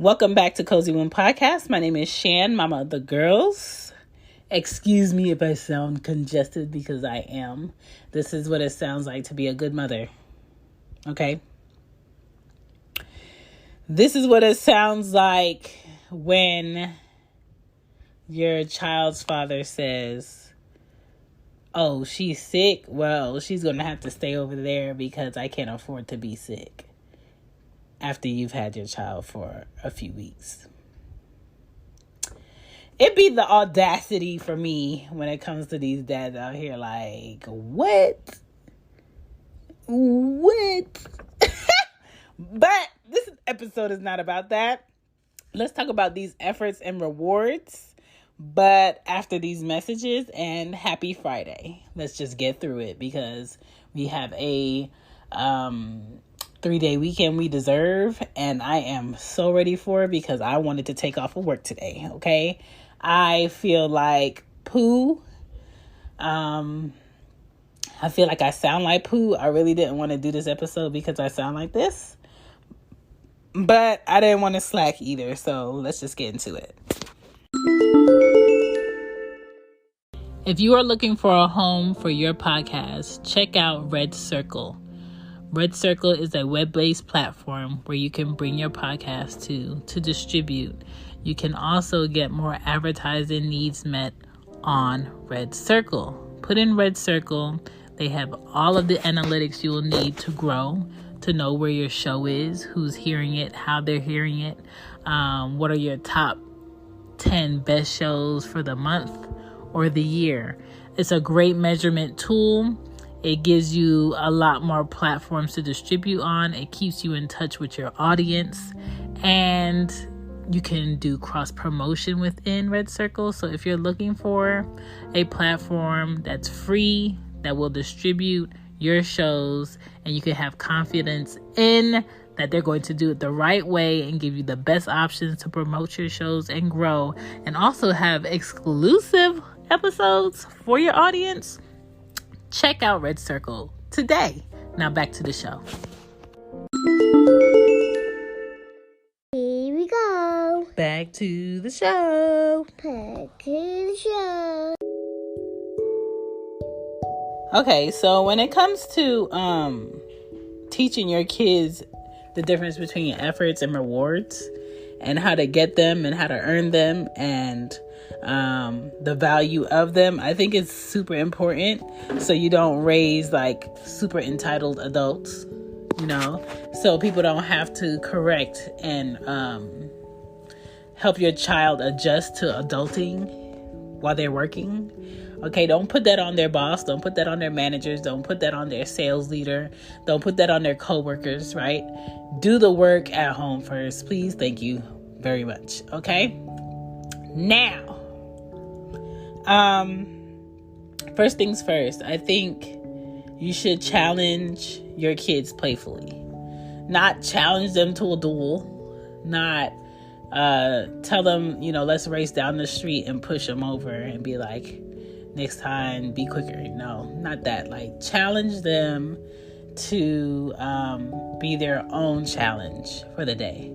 Welcome back to Cozy Womb Podcast. My name is Shan, mama of the girls. Excuse me if I sound congested because I am. This is what it sounds like to be a good mother. Okay? This is what it sounds like when your child's father says, "Oh, she's sick? Well, she's going to have to stay over there because I can't afford to be sick." After you've had your child for a few weeks. It'd be the audacity for me when it comes to these dads out here like, what? But this episode is not about that. Let's talk about these efforts and rewards. But after these messages, and happy Friday. Let's just get through it because we have a 3-day weekend we deserve, and I am so ready for it because I wanted to take off of work today. Okay, I feel like poo. I feel like I sound like poo. I really didn't want to do this episode because I sound like this, but I didn't want to slack either, so let's just get into it. If you are looking for a home for your podcast, check out Red Circle. Red Circle is a web-based platform where you can bring your podcast to distribute. You can also get more advertising needs met on Red Circle. Put in Red Circle. They have all of the analytics you will need to grow, to know where your show is, who's hearing it, how they're hearing it, what are your top 10 best shows for the month or the year. It's a great measurement tool. It gives you a lot more platforms to distribute on. It keeps you in touch with your audience. And you can do cross-promotion within Red Circle. So if you're looking for a platform that's free, that will distribute your shows, and you can have confidence in that they're going to do it the right way and give you the best options to promote your shows and grow, and also have exclusive episodes for your audience, check out Red Circle today. Now back to the show. Here we go. Back to the show. Okay, so when it comes to teaching your kids the difference between efforts and rewards, and how to get them and how to earn them, and the value of them, I think it's super important so you don't raise like super entitled adults, so people don't have to correct and help your child adjust to adulting while they're working. Okay, don't put that on their boss, don't put that on their managers, don't put that on their sales leader, don't put that on their coworkers, right? Do the work at home first, please. Thank you very much. Okay, now first things first, I think you should challenge your kids playfully. Not challenge them to a duel. Not tell them, let's race down the street and push them over and be like, next time, be quicker. No, not that. Like, challenge them to be their own challenge for the day.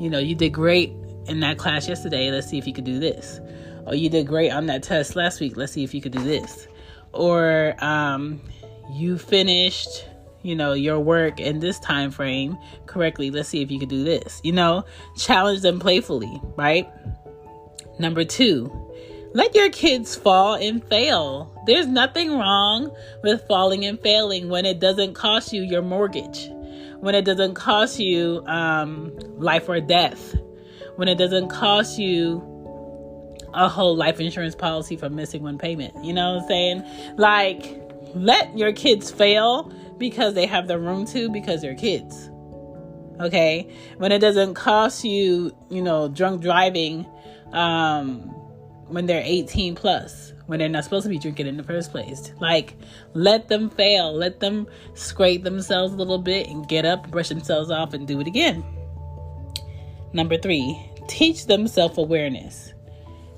You did great in that class yesterday. Let's see if you could do this. Or you did great on that test last week. Let's see if you could do this. Or you finished, your work in this time frame correctly. Let's see if you could do this. Challenge them playfully, right? Number 2, let your kids fall and fail. There's nothing wrong with falling and failing when it doesn't cost you your mortgage, when it doesn't cost you life or death, when it doesn't cost you a whole life insurance policy for missing one payment. You know what I'm saying? Like, let your kids fail because they have the room to, because they're kids. Okay? When it doesn't cost you, drunk driving when they're 18 plus, when they're not supposed to be drinking in the first place. Like, let them fail. Let them scrape themselves a little bit and get up, brush themselves off, and do it again. Number 3, teach them self-awareness.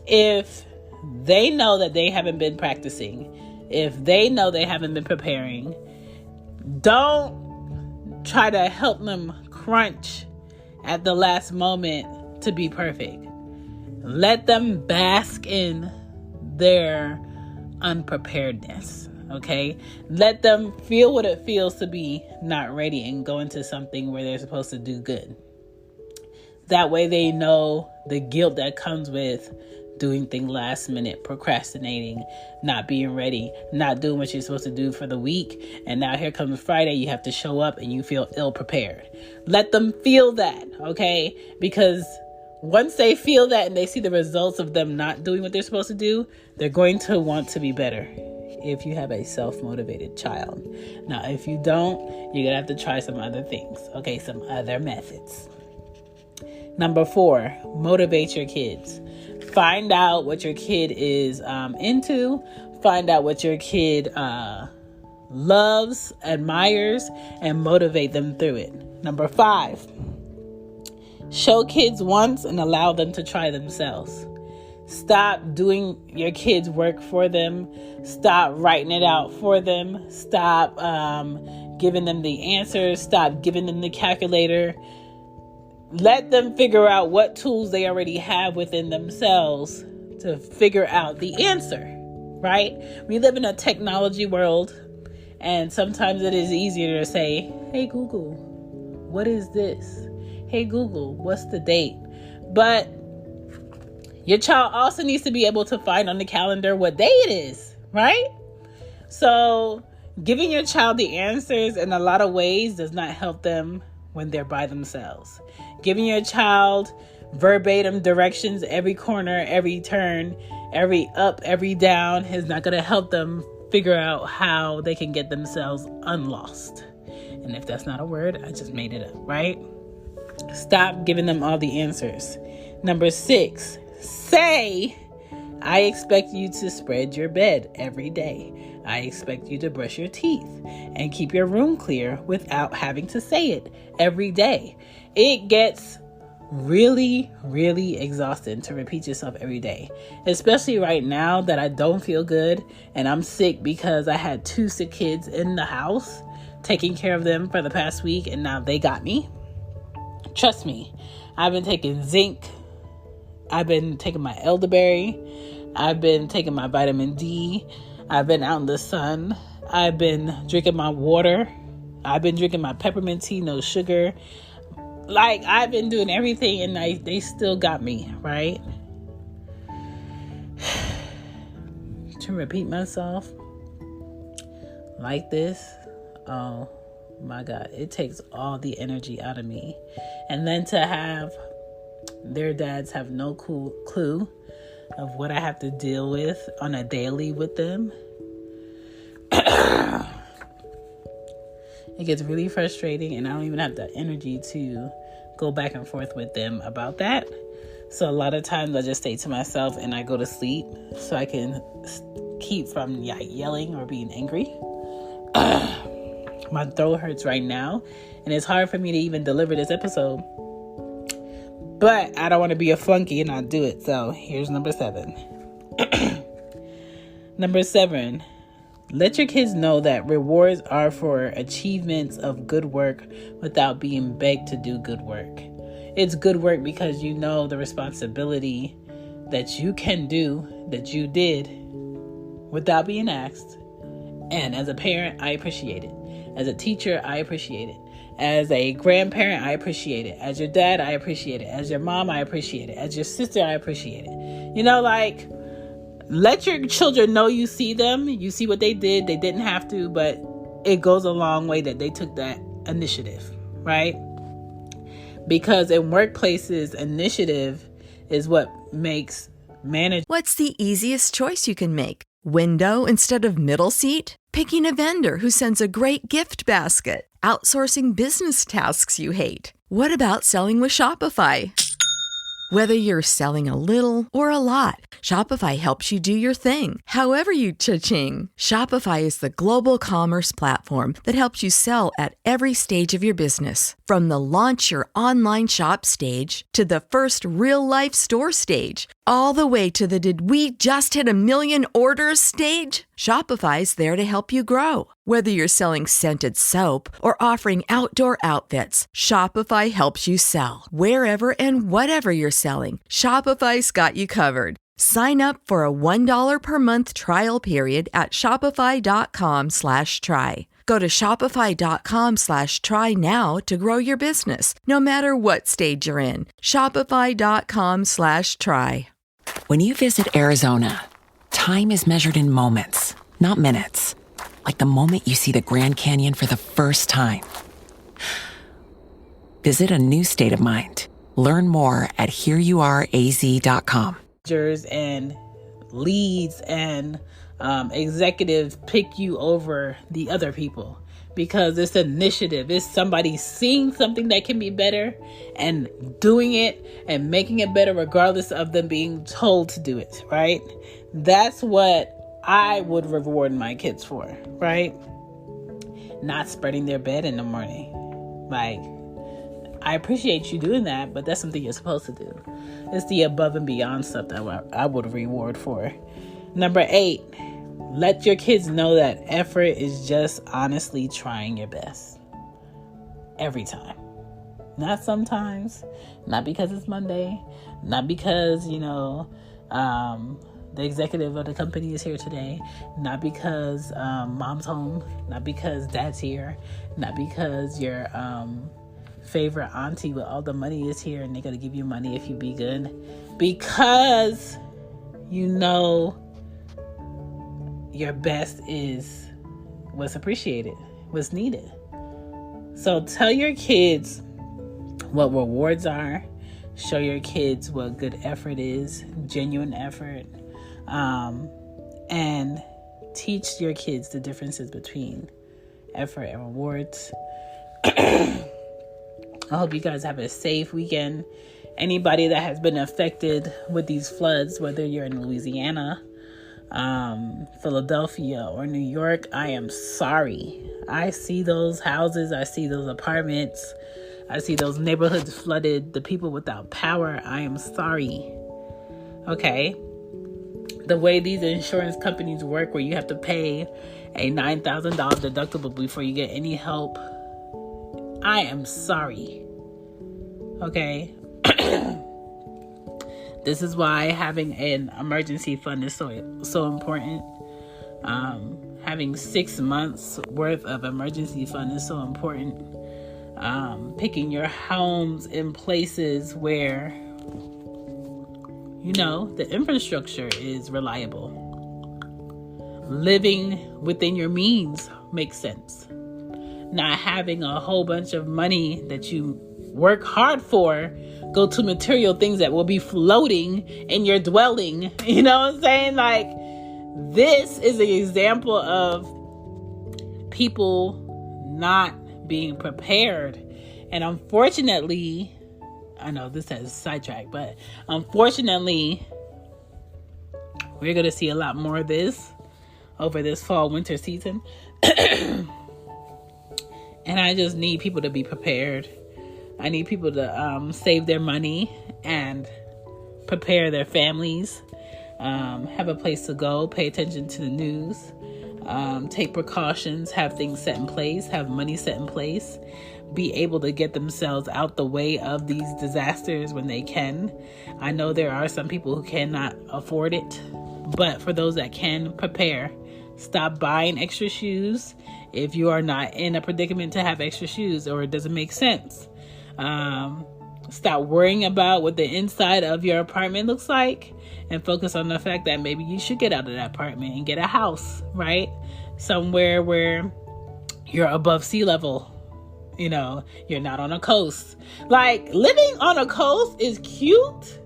If they know that they haven't been practicing, if they know they haven't been preparing, don't try to help them crunch at the last moment to be perfect. Let them bask in their unpreparedness, okay? Let them feel what it feels to be not ready and go into something where they're supposed to do good. That way they know the guilt that comes with doing things last minute, procrastinating, not being ready, not doing what you're supposed to do for the week. And now here comes Friday, you have to show up and you feel ill prepared. Let them feel that, okay? Because once they feel that and they see the results of them not doing what they're supposed to do, they're going to want to be better if you have a self-motivated child. Now, if you don't, you're going to have to try some other things, okay? Some other methods. Number 4, motivate your kids. Find out what your kid is into. Find out what your kid loves, admires, and motivate them through it. Number 5, show kids once and allow them to try themselves. Stop doing your kids' work for them. Stop writing it out for them. Stop giving them the answers. Stop giving them the calculator. Let them figure out what tools they already have within themselves to figure out the answer, right? We live in a technology world, and sometimes it is easier to say, hey, Google, what is this? Hey, Google, what's the date? But your child also needs to be able to find on the calendar what day it is, right? So giving your child the answers in a lot of ways does not help them when they're by themselves. Giving your child verbatim directions, every corner, every turn, every up, every down is not going to help them figure out how they can get themselves unlost. And if that's not a word, I just made it up, right? Stop giving them all the answers. Number 6, say, I expect you to spread your bed every day. I expect you to brush your teeth and keep your room clear without having to say it every day. It gets really, really exhausting to repeat yourself every day, especially right now that I don't feel good and I'm sick because I had 2 sick kids in the house, taking care of them for the past week, and now they got me. Trust me, I've been taking zinc. I've been taking my elderberry. I've been taking my vitamin D. I've been out in the sun. I've been drinking my water. I've been drinking my peppermint tea, no sugar. Like, I've been doing everything, and they still got me, right? To repeat myself like this, oh my God, it takes all the energy out of me. And then to have their dads have no clue of what I have to deal with on a daily with them. It gets really frustrating, and I don't even have the energy to go back and forth with them about that. So a lot of times I just stay to myself and I go to sleep so I can keep from yelling or being angry. My throat hurts right now, and it's hard for me to even deliver this episode. But I don't want to be a flunky and not do it. So here's number 7. Number 7, let your kids know that rewards are for achievements of good work without being begged to do good work. It's good work because you know the responsibility that you can do, that you did without being asked. And as a parent, I appreciate it. As a teacher, I appreciate it. As a grandparent, I appreciate it. As your dad, I appreciate it. As your mom, I appreciate it. As your sister, I appreciate it. You know, like, let your children know you see them. You see what they did. They didn't have to, but it goes a long way that they took that initiative, right? Because in workplaces, initiative is what makes management. What's the easiest choice you can make? Window instead of middle seat? Picking a vendor who sends a great gift basket? Outsourcing business tasks you hate? What about selling with Shopify? Whether you're selling a little or a lot, Shopify helps you do your thing, however you cha-ching. Shopify is the global commerce platform that helps you sell at every stage of your business. From the launch your online shop stage to the first real-life store stage, all the way to the "did we just hit a million orders" stage. Shopify's there to help you grow. Whether you're selling scented soap or offering outdoor outfits, Shopify helps you sell. Wherever and whatever you're selling, Shopify's got you covered. Sign up for a $1 per month trial period at shopify.com/try. Go to shopify.com/try now to grow your business, no matter what stage you're in. Shopify.com/try. When you visit Arizona, time is measured in moments, not minutes. Like the moment you see the Grand Canyon for the first time. Visit a new state of mind. Learn more at hereyouareaz.com. And leads and executives pick you over the other people, because it's initiative. It's somebody seeing something that can be better and doing it and making it better regardless of them being told to do it, right? That's what I would reward my kids for, right? Not spreading their bed in the morning. Like, I appreciate you doing that, but that's something you're supposed to do. It's the above and beyond stuff that I would reward for. Number 8, let your kids know that effort is just honestly trying your best. Every time. Not sometimes. Not because it's Monday. Not because, the executive of the company is here today. Not because mom's home. Not because dad's here. Not because your favorite auntie with all the money is here and they're going to give you money if you be good. Because your best is what's appreciated, what's needed. So tell your kids what rewards are. Show your kids what good effort is, genuine effort. And teach your kids the differences between effort and rewards. I hope you guys have a safe weekend. Anybody that has been affected with these floods, whether you're in Louisiana, Philadelphia, or New York, I am sorry. I see those houses. I see those apartments. I see those neighborhoods flooded. The people without power. I am sorry. Okay. The way these insurance companies work, where you have to pay a $9,000 deductible before you get any help, I am sorry. Okay. This is why having an emergency fund is so important. Having 6 months worth of emergency fund is so important. Picking your homes in places where the infrastructure is reliable. Living within your means makes sense. Not having a whole bunch of money that you work hard for go to material things that will be floating in your dwelling. You know what I'm saying? Like, this is an example of people not being prepared. And unfortunately, I know this has sidetracked, but unfortunately, we're going to see a lot more of this over this fall winter season. And I just need people to be prepared. I need people to save their money and prepare their families, have a place to go, pay attention to the news, take precautions, have things set in place, have money set in place, be able to get themselves out the way of these disasters when they can. I know there are some people who cannot afford it, but for those that can, prepare. Stop buying extra shoes if you are not in a predicament to have extra shoes or it doesn't make sense. Stop worrying about what the inside of your apartment looks like and focus on the fact that maybe you should get out of that apartment and get a house, right? Somewhere where you're above sea level. You're not on a coast. Like, living on a coast is cute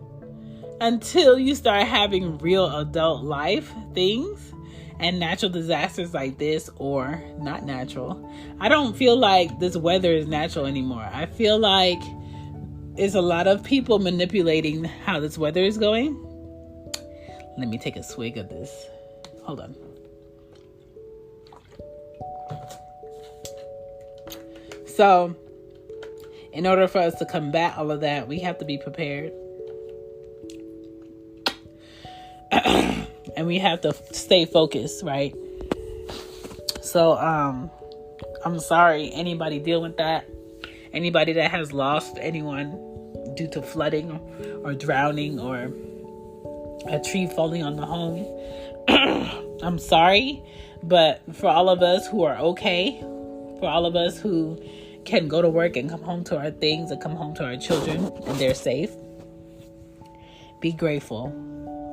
until you start having real adult life things and natural disasters like this, or not natural. I don't feel like this weather is natural anymore. I feel like it's a lot of people manipulating how this weather is going. Let me take a swig of this. Hold on. So, in order for us to combat all of that, we have to be prepared. and we have to stay focused, right? So, I'm sorry, anybody dealing with that. Anybody that has lost anyone due to flooding or drowning or a tree falling on the home. I'm sorry, but for all of us who are okay, for all of us who can go to work and come home to our things and come home to our children and they're safe, be grateful.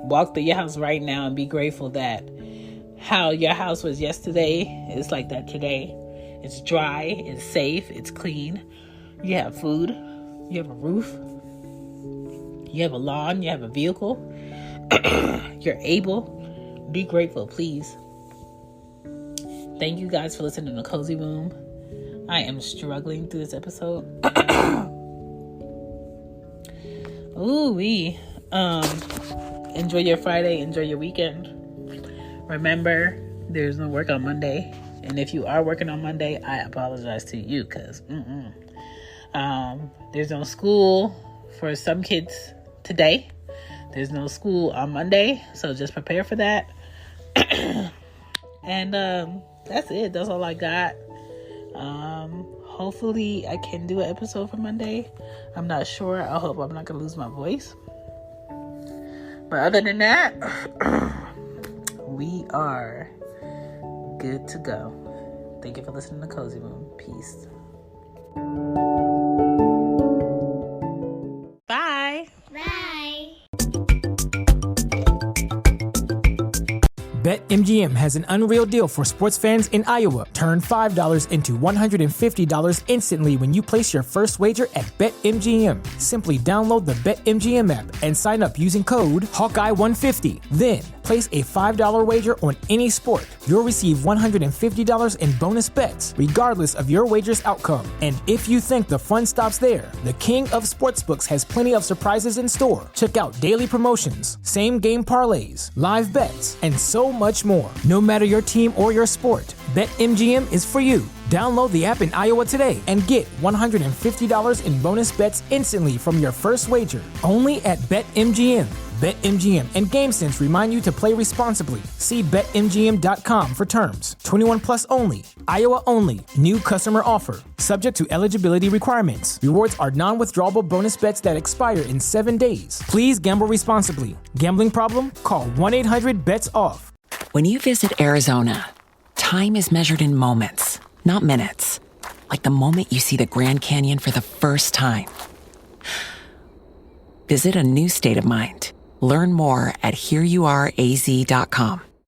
Walk through your house right now and be grateful that how your house was yesterday is like that today. It's dry, it's safe, it's clean. You have food, you have a roof, you have a lawn, you have a vehicle. You're able. Be grateful, please. Thank you guys for listening to Cozy Room. I am struggling through this episode. Ooh-wee. Enjoy your Friday. Enjoy your weekend. Remember, there's no work on Monday. And if you are working on Monday, I apologize to you because there's no school for some kids today. There's no school on Monday, so just prepare for that. And that's it. That's all I got. Hopefully I can do an episode for Monday. I'm not sure. I hope I'm not going to lose my voice. But other than that, we are good to go. Thank you for listening to Cozy Room. Peace. Bye. Bye. BetMGM has an unreal deal for sports fans in Iowa. Turn $5 into $150 instantly when you place your first wager at BetMGM. Simply download the BetMGM app and sign up using code Hawkeye150. Then, place a $5 wager on any sport. You'll receive $150 in bonus bets, regardless of your wager's outcome. And if you think the fun stops there, the king of sportsbooks has plenty of surprises in store. Check out daily promotions, same-game parlays, live bets, and so much more. No matter your team or your sport, BetMGM is for you. Download the app in Iowa today and get $150 in bonus bets instantly from your first wager. Only at BetMGM. BetMGM and GameSense remind you to play responsibly. See BetMGM.com for terms. 21 plus only. Iowa only. New customer offer. Subject to eligibility requirements. Rewards are non-withdrawable bonus bets that expire in 7 days. Please gamble responsibly. Gambling problem? Call 1-800-BETS-OFF. When you visit Arizona, time is measured in moments, not minutes. Like the moment you see the Grand Canyon for the first time. Visit a new state of mind. Learn more at hereyouareaz.com.